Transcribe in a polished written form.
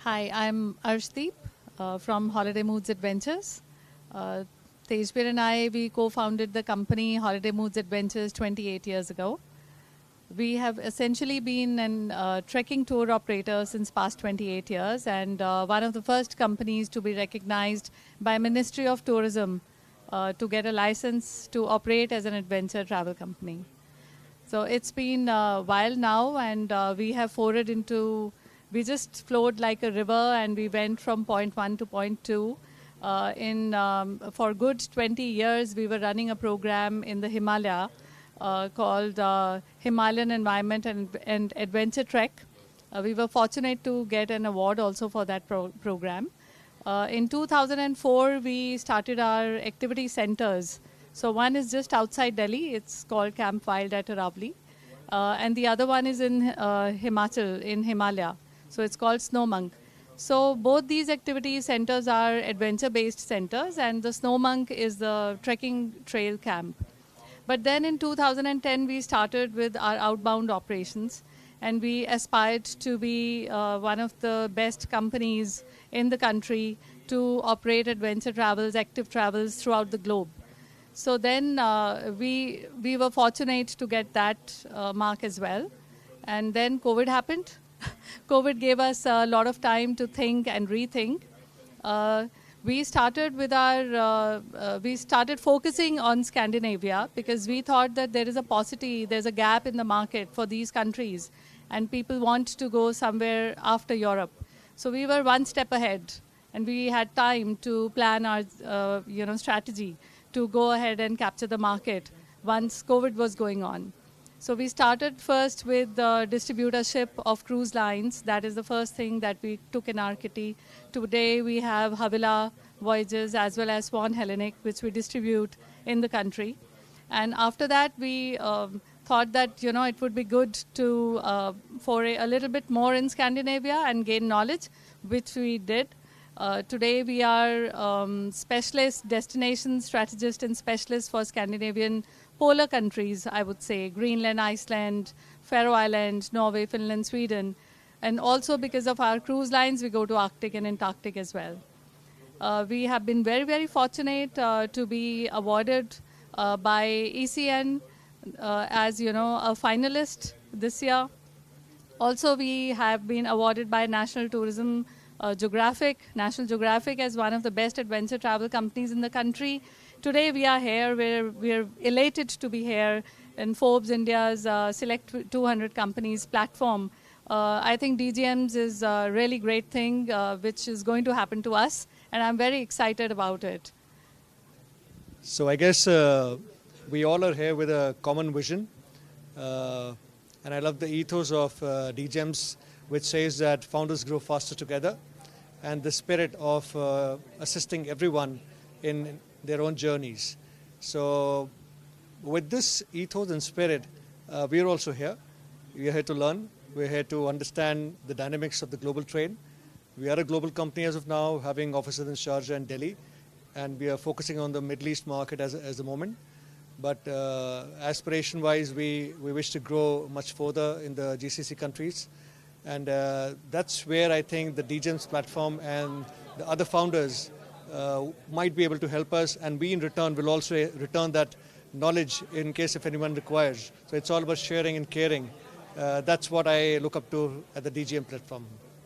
Hi, I'm Arshdeep from Holiday Moods Adventures. Uh, Tejbir and we co-founded the company Holiday Moods Adventures 28 years ago. We have essentially been an trekking tour operator since past 28 years and one of the first companies to be recognized by Ministry of Tourism to get a license to operate as an adventure travel company. So it's been a while now, and we have forayed into, we just flowed like a river and we went from point one to point two. For good 20 years, we were running a program in the Himalaya called Himalayan Environment and Adventure Trek. We were fortunate to get an award also for that program. In 2004, we started our activity centers. So one is just outside Delhi. It's called Camp Wild at Aravali. And the other one is in Himachal, in Himalaya. So it's called Snowmonk. So both these activity centers are adventure-based centers, and the Snowmonk is the trekking trail camp. But then in 2010, we started with our outbound operations, and we aspired to be one of the best companies in the country to operate adventure travels, active travels throughout the globe. So then we were fortunate to get that mark as well. And then COVID happened. COVID gave us a lot of time to think and rethink. We started with we started focusing on Scandinavia because we thought that there is a paucity, there's a gap in the market for these countries, and people want to go somewhere after Europe. So we were one step ahead, and we had time to plan our strategy to go ahead and capture the market once COVID was going on. So we started first with the distributorship of cruise lines. That is the first thing that we took in our kitty. Today we have Havila Voyages as well as Swan Hellenic, which we distribute in the country. And after that, we thought that it would be good to foray a little bit more in Scandinavia and gain knowledge, which we did. Today we are specialist destination strategist and specialist for Scandinavian polar countries, I would say, Greenland, Iceland, Faroe Islands, Norway, Finland, Sweden. And also because of our cruise lines, we go to Arctic and Antarctic as well. We have been very, very fortunate to be awarded by ECN as, a finalist this year. Also, we have been awarded by National Geographic as one of the best adventure travel companies in the country. Today we are here, we're elated to be here in Forbes India's Select 200 Companies platform. I think DGMs is a really great thing which is going to happen to us, and I'm very excited about it. So I guess we all are here with a common vision, and I love the ethos of DGMs, which says that founders grow faster together, and the spirit of assisting everyone in their own journeys. So with this ethos and spirit, we are also here. We are here to learn. We're here to understand the dynamics of the global trade. We are a global company as of now, having offices in Sharjah and Delhi, and we are focusing on the Middle East market as the moment. But aspiration-wise, we wish to grow much further in the GCC countries. And that's where I think the DGEMS platform and the other founders might be able to help us, and we in return will also return that knowledge in case if anyone requires. So it's all about sharing and caring. That's what I look up to at the DGM platform.